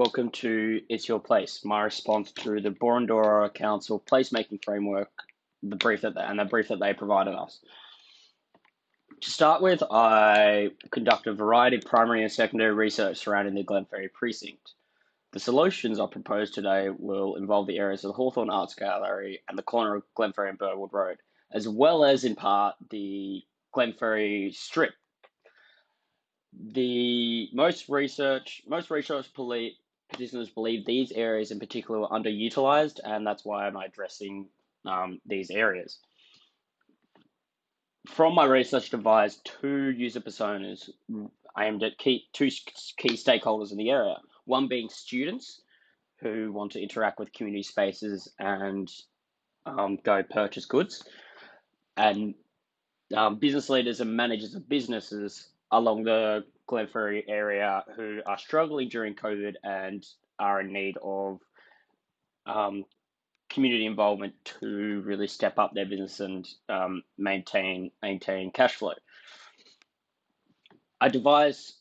Welcome to It's Your Place, my response to the Borondoora Council placemaking framework, the brief that they provided us. To start with, I conduct a variety of primary and secondary research surrounding the Glenferrie precinct. The solutions I propose today will involve the areas of the Hawthorn Arts Gallery and the corner of Glenferrie and Burwood Road, as well as in part the Glenferrie Strip. Most research participants believe these areas in particular were underutilized, and that's why I'm addressing these areas. From my research, devised two user personas aimed at two key stakeholders in the area. One being students who want to interact with community spaces and go purchase goods, and business leaders and managers of businesses along the Glenferrie area who are struggling during COVID and are in need of community involvement to really step up their business and maintain cash flow. I devised,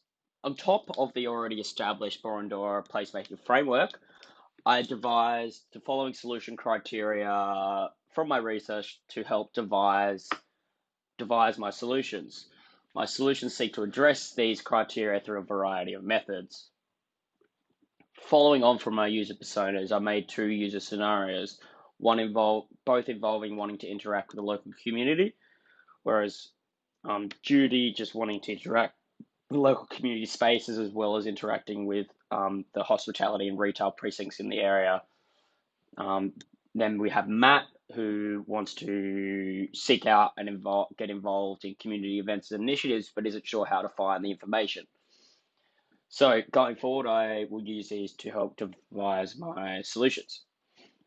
on top of the already established Borondoora placemaking framework, I devised the following solution criteria from my research to help devise my solutions. My solutions seek to address these criteria through a variety of methods. Following on from my user personas, I made two user scenarios, both involving wanting to interact with the local community, whereas Judy just wanting to interact with local community spaces as well as interacting with the hospitality and retail precincts in the area. Then we have Matt, who wants to seek out and get involved in community events and initiatives, but isn't sure how to find the information. So going forward, I will use these to help devise my solutions.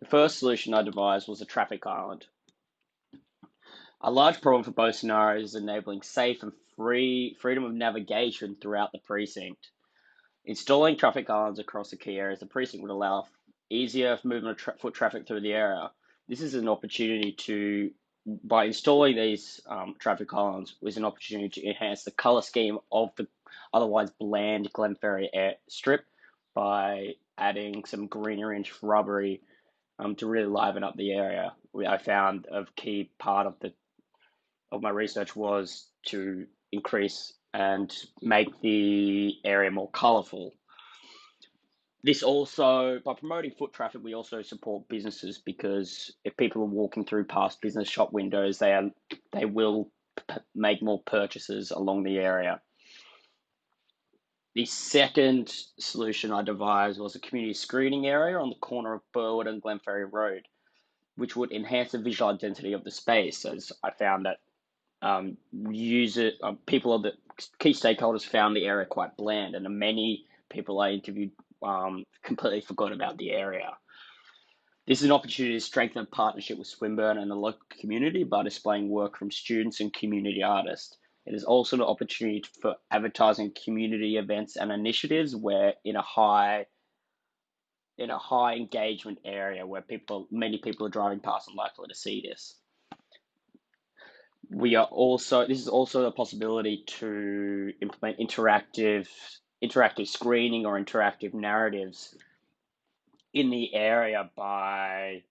The first solution I devised was a traffic island. A large problem for both scenarios is enabling safe and freedom of navigation throughout the precinct. Installing traffic islands across the key areas of the precinct would allow easier movement of foot traffic through the area. This is an opportunity by installing these traffic islands, was an opportunity to enhance the colour scheme of the otherwise bland Glenferrie strip by adding some greenery and shrubbery to really liven up the area. I found a key part of my research was to increase and make the area more colourful. This also, by promoting foot traffic, we also support businesses, because if people are walking through past business shop windows, they will make more purchases along the area. The second solution I devised was a community screening area on the corner of Burwood and Glenferrie Road, which would enhance the visual identity of the space, as I found that people of the key stakeholders found the area quite bland, and many people I interviewed completely forgot about the area. This is an opportunity to strengthen a partnership with Swinburne and the local community by displaying work from students and community artists. It is also an opportunity for advertising community events and initiatives where in a high engagement area where many people are driving past and likely to see this. This is also a possibility to implement interactive screening or interactive narratives in the area by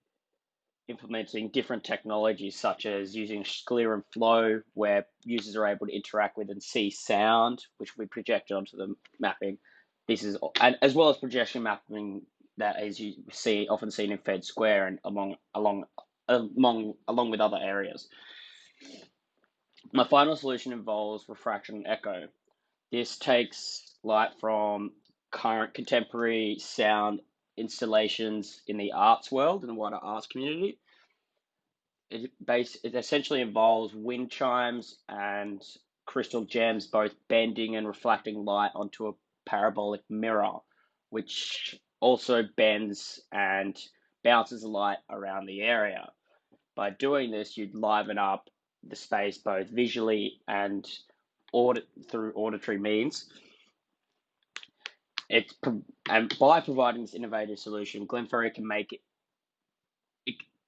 implementing different technologies, such as using Clear and Flow, where users are able to interact with and see sound, which we project onto the mapping. As well as projection mapping that often seen in Fed Square and along with other areas. My final solution involves refraction and echo. This takes light from current contemporary sound installations in the arts world and the wider arts community. It essentially involves wind chimes and crystal gems both bending and reflecting light onto a parabolic mirror, which also bends and bounces light around the area. By doing this, you'd liven up the space both visually and through auditory means. And by providing this innovative solution, Glenferrie can make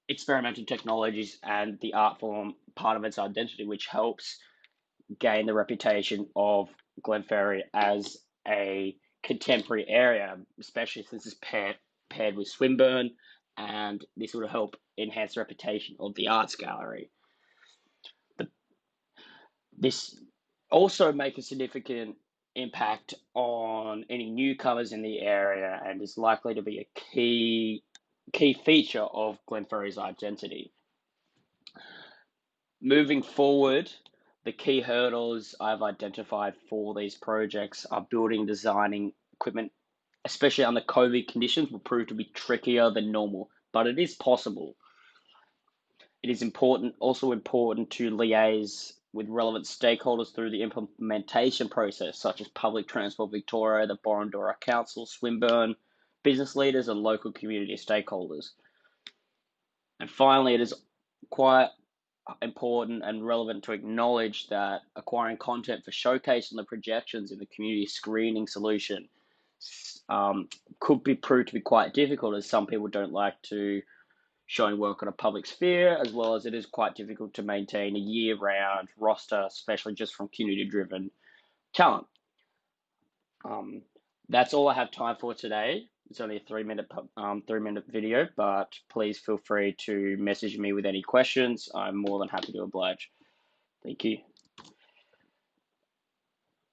experimental technologies and the art form part of its identity, which helps gain the reputation of Glenferrie as a contemporary area, especially since it's paired with Swinburne, and this would help enhance the reputation of the arts gallery. This also make a significant impact on any newcomers in the area and is likely to be a key feature of Glenferrie's identity. Moving forward, the key hurdles I've identified for these projects are building, designing equipment, especially under COVID conditions, will prove to be trickier than normal, but it is possible. It is also important to liaise with relevant stakeholders through the implementation process, such as Public Transport Victoria, the Borondoora Council, Swinburne, business leaders, and local community stakeholders. And finally, it is quite important and relevant to acknowledge that acquiring content for showcasing the projections in the community screening solution could be proved to be quite difficult, as some people don't like to showing work on a public sphere, as well as it is quite difficult to maintain a year-round roster, especially just from community-driven talent. That's all I have time for today. It's only a 3-minute video, but please feel free to message me with any questions. I'm more than happy to oblige. Thank you.